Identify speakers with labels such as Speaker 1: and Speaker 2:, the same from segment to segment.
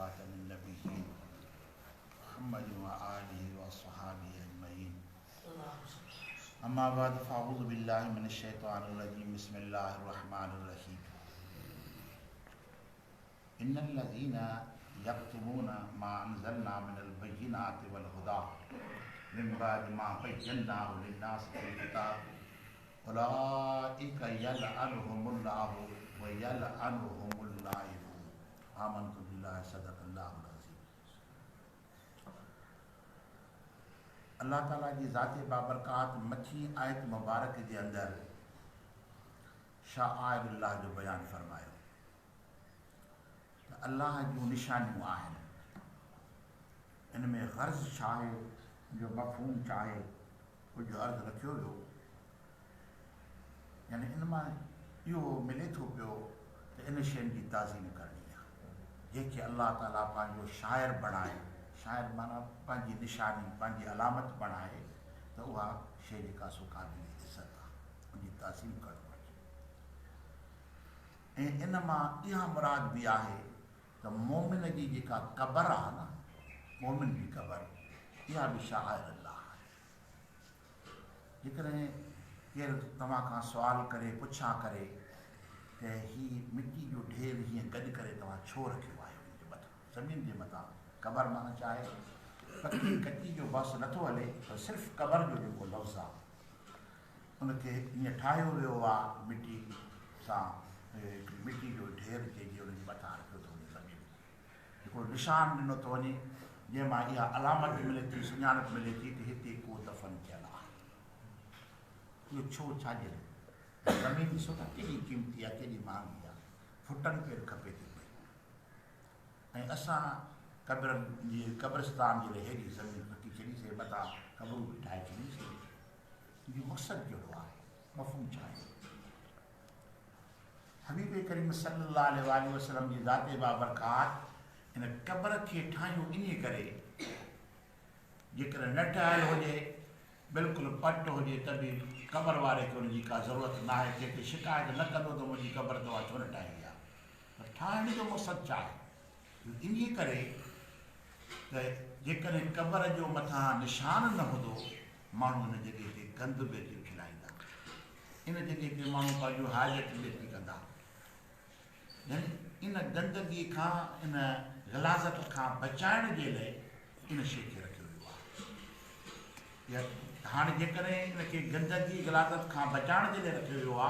Speaker 1: خاتم النبیین محمد و آلہ و صحابہ اجمعین اما بعد فاعوذ باللہ من الشیطان الرجیم بسم اللہ الرحمن الرحیم ان الذین یکتمون ما انزلنا من البینات والہدی من بعد ما بیناہ للناس فی الکتاب اولئک یلعنہم اللہ ویلعنہم اللاعنون آمنت باللہ صدق اللہ العظیم۔ اللہ تعالیٰ کی ذات بابرکات مچھی آیت مبارک کے اندر شعائر اللہ جو بیان فرمایا اللہ جو نشانیوں آہن ان میں غرض چاہے جو مفہوم چاہے وہ جو عرض رکھو ہو یعنی ان میں یہ ملے تو پیو کہ ان شین کی تعظیم کرنی ہے یہ کہ اللہ تعالیٰ پانچو شاعر بنائے شاعر مانا پانچی نشانی پانچی علامت بنائے تو وہ شے کا سو قابل عزت ہے ان کی تعظیم کرو ان میں یہ مراد بھی ہے تو مومن کی جکا قبر ہے نا مومن کی قبر یہ بھی شاعر اللہ ہے جکرے کہ تمہاں کا سوال کرے پچھا کرے کہ ہی مٹی جو ڈھیر ہی گڈ کرے تمہاں چھو رکھو ہے ان کے متاں زمین کے متاں قبر مانا چاہے پکی کٹی جو بس نتو ہلے تو صرف قبر جو جو لفظ ہے ان کے یہ ٹھاہو ویو ہے مٹی ساں مٹی جو ڈھیر کے ان کے متاں رکھو تو کو نشان ڈنو تو ونے جے ماں یہ علامت ملے تھی سنجھانپ ملے تھی کہ ہتے کو دفن کیل ہے یہ چھو چھاجے زمین سوتا کیڑی قیمتی ہے کیڑی مہانگی ہے پھٹن پیر کھپے تھی پئی اساں قبرستان جے ہیڑی زمین رکھی چھڑی سے متا قبر بھی ٹھائے چھڑی سے یہ مقصد کیڑو ہے مفہوم چاہیے حبیب کریم صلی اللہ علیہ وآلہ وسلم کی ذات بابرکات ان قبر کے ٹھائیوں انہی کرے جکر نہ ٹھائل ہو جائے بالکل پٹ ہو جائے تبھی قبر والے کو ان کی کا ضرورت نہ ہے کہ شکایت نہ کرو تو مجھے قبر تو چھو نہ ٹھائے گیا ٹھائنے جو مقصد چاہے انہی کرے کہ جکر قبر جو متھا نشان نہ ہو دو مانو ان جگہ تے گند بے تھی کھلائی دا ان جگہ تے مانو کا جو حاجت بے تھی کندا یعنی ان گندگی کا ان غلاظت کا بچائن کے لیے ان شے کے رکھو ہوا یا ہاں جے کرے ان کے گندگی غلاظت کا بچائن کے لیے رکھو ہوا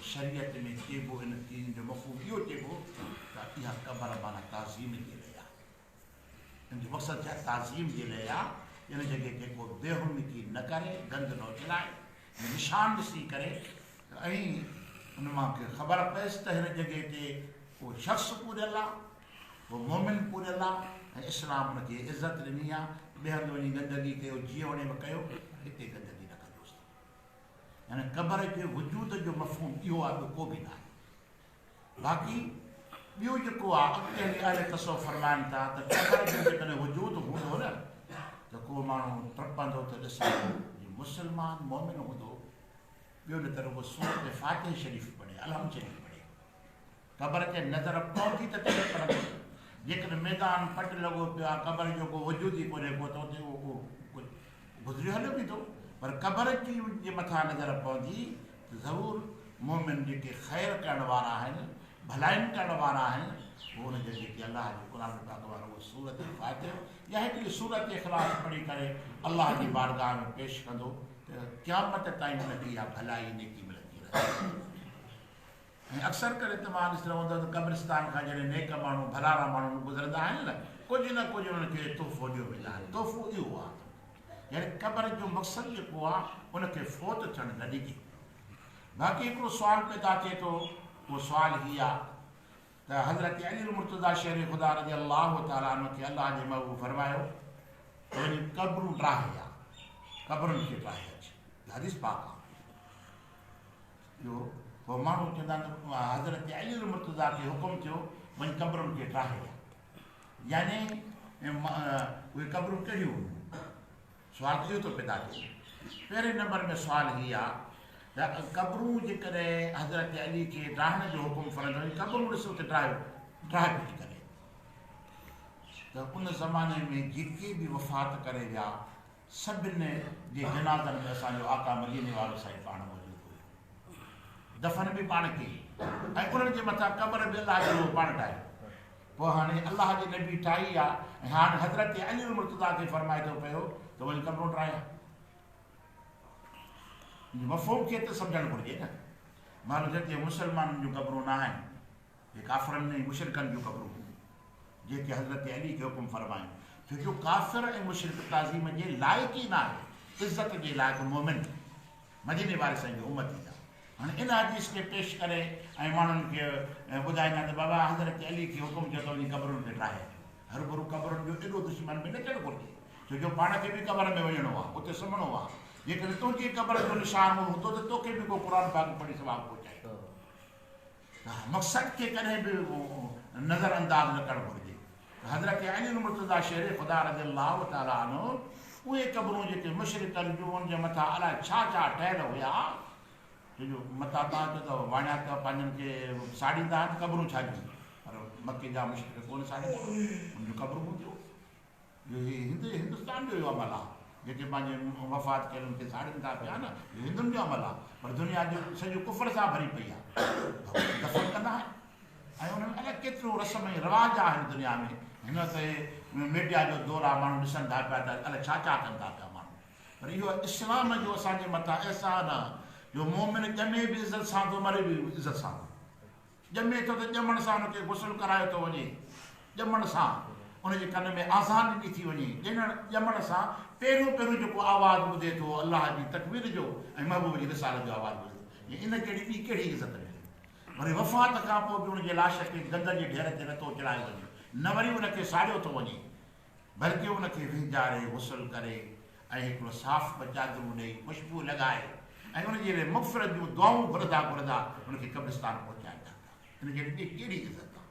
Speaker 1: شریعت میں چیبو ان تین جو مفہوم یہ چیبو کہ یہ قبر مانا تعظیم کے لیے ان جو مقصد ہے تعظیم کے لیے ان جگہ کے کو بے حرمتی نہ کرے گند نہ چلائے نشان نسی کرے این ان ماں کے خبر پیس تے ہن جگہ تے وہ شخص پورے اللہ وہ مومن پورے اللہ اسلام ان کی عزت ڈنی ہے بہن ونی گندگی کے جیونے میں کہو ہتے گندگی نہ کرو یعنی قبر کے وجود جو مفہوم یہ ہے کو بھی نہ باقی بیو جو اگتے اہل تصوف فرمائن تھا تو قبر جو کنے وجود ہو نا تو کو مانو ترپندو تو ڈسو مسلمان مومن ہو بیو نے طرف وہ سورت فاتح شریف پڑھے الحمد شریف پڑھے قبر کے نظر پہنچی تو تیرے پر جیکن میدان پٹ لگو پیا قبر جو کو وجود ہی کونے کو تو وہ گزری ہلو بھی تو پر قبر کی یہ متھا نظر پہنچی تو ضرور مومن جے کے خیر کرنے والا ہیں بھلائن کرنے والا ہیں وہ نے جیسے کہ اللہ جو قرآن پاک والا وہ سورت فاتح یا ہے کہ سورت اخلاص پڑھی کرے اللہ کی بارگاہ میں پیش کر دو قیامت تائیں ملتی یا بھلائی نیکی ملتی رہے اکثر کر اعتماد اس طرح ہوتا تو قبرستان کا جڑے نیک مانو بھلارا مانو گزردا ہیں نا کچھ نہ کچھ ان کے تحفو ڈیو ملا ہے تحفو یہ ہوا یعنی قبر جو مقصد جو ہوا ان کے فوت تھن نہ ڈگی باقی ایک سوال پیدا تھے تو وہ سوال ہی تو حضرت علی المرتضی شہر خدا رضی اللہ تعالیٰ عنہ کے اللہ نے وہ فرمایا یعنی قبر ڈراہیا قبر کے ڈراہیا حدیث پاک جو وہ مانو چندہ حضرت علی المرتضی کے حکم تھو ون قبر کے ڈراہیا یعنی وہ قبر کہڑی ہو سوال یہ تو پیدا تھے پہلے نمبر میں سوال ہی قبروں جے کرے حضرت علی کے ڈراہنے جو حکم فرض ہوئی قبروں ڈسو تے ڈراہ پٹ کرے تو ان زمانے میں جتنے بھی وفات کرے ویا سبن جے جنازن میں اسانجو آقا مدینے والو سائیں پاण موجود ہوئے، دفن بھی پاण کئی ऐं उन्हनि जे मथां क़बर बि अलाह जो पाण ठाहे। पोइ हाणे अलाह जे नबी ठाही आहे ऐं हाणे हज़रत अली मुर्तज़ा खे फरमाए थो पियो त वञी क़बरूं ठाहिया। मफ़हूम खे त सम्झणु घुरिजे न। माण्हू जेके मुस्लमाननि जूं क़बरूं न आहिनि, हे काफ़िरनि ऐं मुशरिकनि जूं क़बरूं जेके हज़रत अली खे हुकुम फरमायूं, छो जो काफ़िर ऐं मुशरिक ताज़ीम जे लाइक़ ई न आहे, इज़त जे लाइक़ मोमिन मदीने वारे साईं जो उम्मती आहे। हाणे इन हदीस खे पेश करे ऐं माण्हुनि खे ॿुधाईंदा त बाबा हज़रत अली खे हुकुम कयो त वञी क़बरुनि खे ठाहे। हर भरू क़बरुनि जो एॾो दुश्मन बि न थियणु घुरिजे, छो जो पाण खे बि क़बर में वञिणो आहे, उते सुम्हणो आहे। जेकॾहिं तुंहिंजी क़बर जो निशान हूंदो त तोखे बि को क़ुर पाक पढ़ी सवाब पहुचाए। मक़सद खे कॾहिं बि नज़र अंदाज़ न करणु घुरिजे। हज़रत अली मुर्तज़ा शेर ख़ुदा रज़ियल्लाहु तआला अन्हु उहे क़बरूं जेके मुशरिकनि जूं उनजे मथां अलाए छा छा ठहियल हुया, छो जो मथां तव्हां चओ त वाणिया त पंहिंजनि खे साड़ींदा आहिनि, क़बरूं छा जूं, पर मके जा मुशरिक कोन साड़ींदा, उन जूं क़बरूं हूंदियूं। इहो हिंदुस्तान जो इहो अमल आहे, जेके पंहिंजे वफ़ात कयलनि खे साड़ीनि था पिया न, इहो हिंदुनि जो अमल आहे, पर दुनिया जो सॼो कुफर सां भरी पई आहे। दफ़न कंदा आहिनि ऐं उन्हनि अलाए केतिरो रस्म ऐं रिवाज आहिनि दुनिया में। हिन ते मीडिया जो दौर आहे, माण्हू ॾिसनि था पिया त अलाए छा छा कनि था पिया माण्हू। पर इहो इस्लाम जो असांजे मथां अहसान आहे जो मोमिन ॼमे बि इज़त सां थो, मरे बि इज़त सां थो। ॼमे थो त ॼमण सां हुनखे गुसुल करायो थो वञे, ॼमण सां उनजे कन में आज़ान ॾिनी थी वञे। ॼमण सां पहिरियों जेको आवाज़ु ॿुधे थो अलाह जी तकबीर जो ऐं महबूब जी रिसालत जो आवाज़ु ॿुधे थो, इन कहिड़ी ॿी कहिड़ी इज़त मिले। वरी वफ़ात खां पोइ बि उनजे लाश खे गंद जे ढेर ते नथो चढ़ायो वञे, न वरी उनखे साड़ियो थो वञे, बल्कि उनखे विंजारे गुसुल करे ऐं हिकिड़ो साफ़ चादरूं ॾेई खुशबू लॻाए ऐं उनजे लाइ मग़फ़िरत जूं दुआऊं घुरंदा घुरंदा उनखे क़ब्रिस्तान पहुचाईंदा। इन जहिड़ी ॿी कहिड़ी इज़त आहे।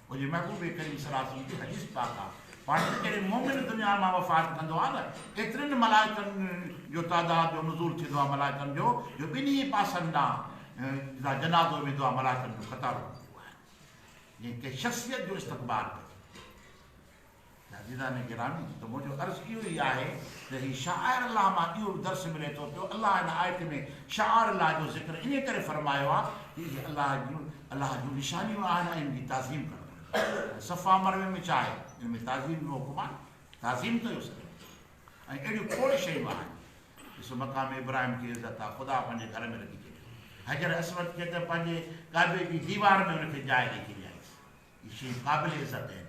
Speaker 1: मुंहिंजे महबूब करीम सल्लल्लाहु अलैहि वसल्लम जी हदीस पाक आहे, पाण कहिड़े मोमिन दुनिया मां वफ़ात कंदो आहे न, एतिरनि मलाइकनि जो तादाद जो नुज़ूल थींदो आहे मलाइकनि जो ॿिन्ही पासनि ॾांहुं जनाज़ो वेंदो आहे, मलाइकनि जो क़तारो हूंदो आहे, जंहिंखे शख़्सियत जो इस्तक़बाल कजे। अज़ीज़ान गिरामी, त मुंहिंजो अर्ज़ु इहो ई आहे त हीउ शाइर अलाह मां इहो दर्स मिले थो पियो। अलाह हिन आयत में शाइर अलाह जो ज़िक्र इन करे फरमायो आहे कि अलाह जूं निशानियूं आहिनि ऐं इनजी ताज़ीम करणु। सफ़ा मरवे में छा आहे, इन में ताज़ीम जो हुकुम आहे, ताज़ीम कयो सघे। ऐं अहिड़ियूं खोड़ शयूं आहिनि। ॾिसो मक़ाम इब्राहिम जी इज़त आहे, ख़ुदा पंहिंजे घर में रखी छॾियो। हजर अस्वद खे त पंहिंजे काबे जी दीवार में हुनखे जाइ ॾेई छॾियाईंसि। इहे शयूं क़ाबिल इज़त आहिनि।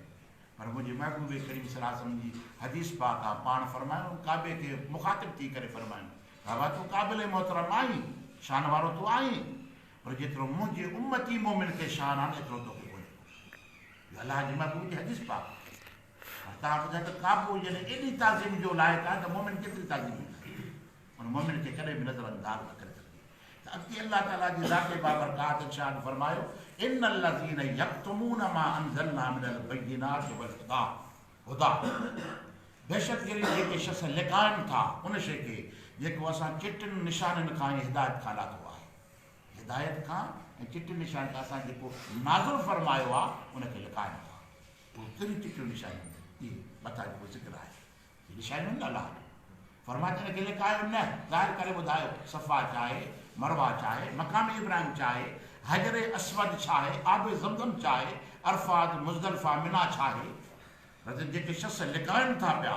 Speaker 1: पर मुंहिंजे महबूब करीम सल्लल्लाहु अलैहि वसल्लम जी हदीस पाक आहे, पाण फरमायूं काबे खे मुखातिब थी करे फरमायूं, बाबा तूं क़ाबिल मोहतरम आहीं, शान वारो तूं आहीं, पर जेतिरो मुंहिंजे उम्मती मोमिन खे शान आहे एतिरो तोखे कोन्हे। इहो अलाह जे महबूब जी हदीस पाक आहे। तव्हां ॿुधायो त काबो जॾहिं एॾी ताज़ीम जो लाइक़ु आहे त मोमिन केतिरी ताज़ीम ॾींदा, उन मोमिन खे कॾहिं बि नज़र अंदाज़ न करे सघे। त अॻिते अलाह ताला जी ज़ाते बाबरकात इरशाद फरमायो, इन्नल लज़ीन यक्तुमून मा अंज़लना मिनल बय्यिनाति वल हुदा, बेशक जेके शख़्स लिकाइनि था उन शइ खे जेको असां चिटनि निशाननि खां ऐं हिदायत खां लाथो आहे। हिदायत खां ऐं चिटनि निशान खां असां जेको नाज़िल फरमायो आहे उनखे लिकाइनि था। उहे कहिड़ियूं चिटियूं निशानियूं, इहे मथां जेको ज़िक्र आहे, इहे निशानियूं न अलाह फरमाए हिनखे लिकायो न, ज़ाहिर करे ॿुधायो। सफ़ा चाहे, मरवा चाहे, मक़ाम इब्राहिम चाहे, हजर अस्वद चाहे, आब ज़मज़म चाहे, अरफात मुज़दलिफ़ा मिना चाहे, जेके शख़्स लिकाइनि था पिया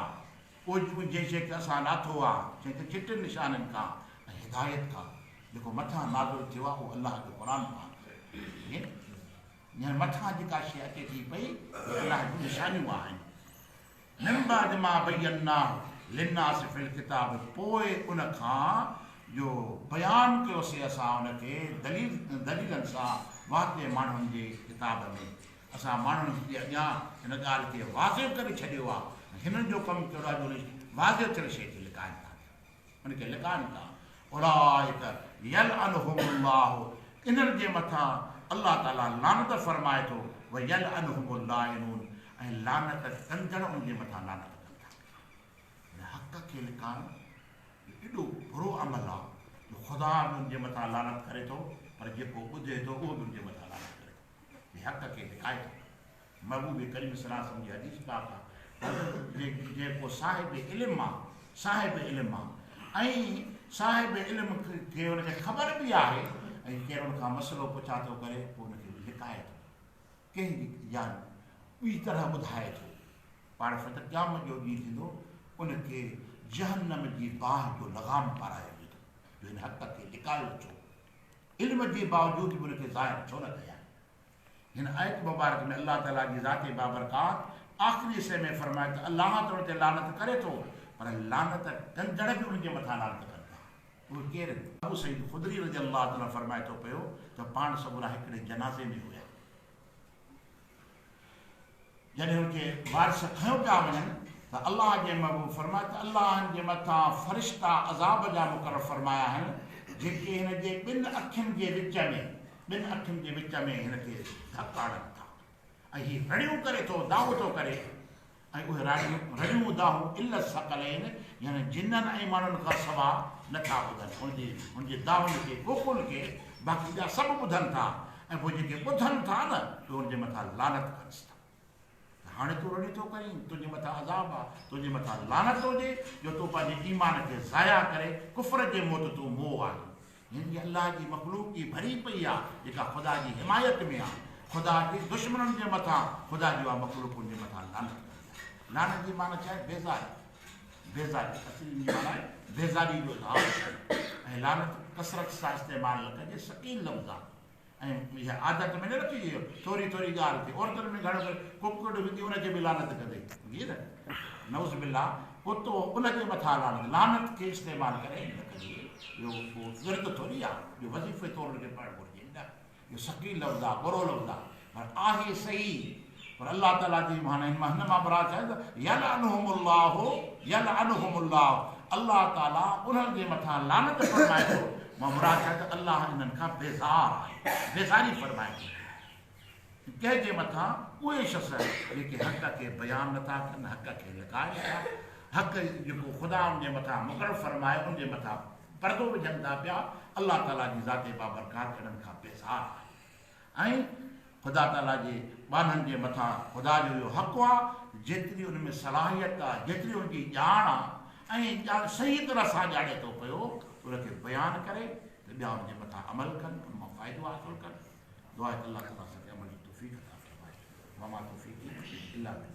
Speaker 1: उहे जंहिं खे असां लाथो आहे, जंहिंखे चिटनि निशाननि खां ऐं हिदायत खां जेको मथां नाज़िल थियो आहे उहो अलाह जो क़ुर पाक आहे। मथां जेका शइ अचे थी पई अलाह जूं निशानियूं आहिनि। मिन बाद मा बय्यनाहु लिन्नासि फिल किताब, पोइ उन खां जो बयानु कयोसीं असां उनखे दलीलनि सां वाक़े माण्हुनि जे किताब में। असां माण्हुनि जे अॻियां हिन ॻाल्हि खे वाज़िह करे छॾियो आहे। हिननि जो कमु कहिड़ो आहे जो वाज़िह थियल शइ खे लिकाइनि था, उनखे लिकाइनि था। उलाइक यलअनहुमुल्लाहु, इन्हनि जे मथां अलाह ताला लानत फरमाए थो। व यलअनहुमुल लाइनून, ऐं लानत कंदड़ उनजे मथां लानत कंदा। हक़ खे लिकाइण एॾो बुरो अमल आहे जो ख़ुदा बि उनजे मथां लानत करे थो, पर जेको ॿुधे थो उहो बि उनजे मथां लानत करे थो। हक़ खे लिकाए थो। महबूब करीम सल्लल्लाहु अलैहि वसल्लम जी हदीस पाक आहे, जेको साहिब इल्म आहे, साहिब इल्म आहे ऐं साहिब इल्म खे हुनखे ख़बर बि आहे ऐं केरु हुनखां मसइलो पुछा थो करे पोइ हुनखे लिकाए थो, कंहिंजी या ॿी तरह ॿुधाए थो। पाण फ़क़ति क़यामत जो ॾींहुं थींदो उनखे जहन्नम जी बाहि जो लॻाम पारायो वेंदो जो हिन हक़ खे लिकायो छो, इल्म जे बावजूदि बि हुनखे ज़ाहिर छो न कया। हिन आयत मुबारक में अल्लाह ताला जी ज़ात बाबरकात आख़िरी हिस्से में फरमाए त अल्लाह त हुन ते लानत करे थो, पर लानत कंदड़ बि उनजे मथां लानत कंदा। उहे केरु? अबू सईद ख़ुदरी रज़ी अल्लाह ताला फरमाए थो पियो त पाण सभु हिकिड़े जनाज़े में हुया, जॾहिं हुनखे वारिस खयो पिया वञनि त अल्लाह जे महबूब फरमाए त अल्लाह जे मथां फ़रिश्ता अज़ाब जा मुक़ररु फरमाया आहिनि जेके हिन जे ॿिनि अखियुनि जे विच में हिनखे धक आणनि था ऐं हीअ रड़ियूं करे थो, दाऊं थो करे ऐं उहे रड़ियूं दाऊं इल सकल आहिनि, यानी जिन्ननि ऐं माण्हुनि खां सवाइ नथा ॿुधनि हुनजे दाउनि खे, गोकुल खे, बाक़ी ॿिया सभु ॿुधनि था ऐं पोइ जेके ॿुधनि था न उहे हुनजे मथां लानत कनि था। हाणे तूं रड़ी थो करीं, तुंहिंजे मथां अज़ाब आहे, तुंहिंजे मथां लानत हुजे जो तूं पंहिंजे ईमान खे ज़ाया करे कुफ़र जे मौत तूं मोह आहे। हिन अल्लाह जी मख़लूक जी भरी पई आहे जेका ख़ुदा जी हिमायत में आहे, ख़ुदा जे दुश्मननि जे मथां ख़ुदा जी उहा मख़लूक हुनजे मथां लानत कंदी आहे। लानत जी माना छा आहे? बेज़ारी असली माना आहे बेज़ारी जो इज़हार, ऐं लानत कसरत सां इस्तेमालु न कजे, सकीन लफ़्ज़ आहे ऐं इहा आदत में न रखी थोरी ॻाल्हि थिए। औरतुनि में घणो करे कुकड़ विझी उनखे बि लानत कंदे न नौज़ बिल्ला पोइ उनजे मथां लानत खे इस्तेमालु करे न कजे। इहो विर्त थोरी आहे, इहो वज़ीफ़े तौरु हुनखे पढ़णु घुरिजे न, इहो सकीन लफ़्ज़ आहे, बुरो लफ़्ज़ आहे, पर आहे सही। पर अल्लाह ताला जी माना हिन मां मुराद छा आहे त यलअनुहुमुल्लाह, अल्लाह ताला उन्हनि जे मथां लानत फरमाए थो। मां मुराद छा आहे त अल्लाह हिननि खां बेज़ार आहे, बेज़ारी फरमाए थो कंहिंजे मथां। उहे शख़्स जेके हक़ खे बयानु नथा कनि, हक़ खे लिकाए था, हक़ जेको ख़ुदा उनजे मथां मुक़ररु फरमाए उनजे मथां पर्दो विझनि था पिया, अल्लाह ताला जी ज़ाते बाबरकात हिननि खां बेज़ार आहे। ऐं ख़ुदा ताला जे ॿाननि जे मथां ख़ुदा जो इहो हक़ु आहे, जेतिरी उन में सलाहियत आहे, जेतिरी उनजी ॼाण आहे ऐं ॼाण सही तरह सां ॼाणे थो पियो, उनखे बयानु करे त ॿिया उनजे मथां अमल कनि, उन मां फ़ाइदो हासिलु कनि। दुआ अल्लाह ताला असांखे अमल जी तौफ़ीक़ अता फ़रमाए। वमा तौफ़ीक़ी इल्ला बिल्लाह।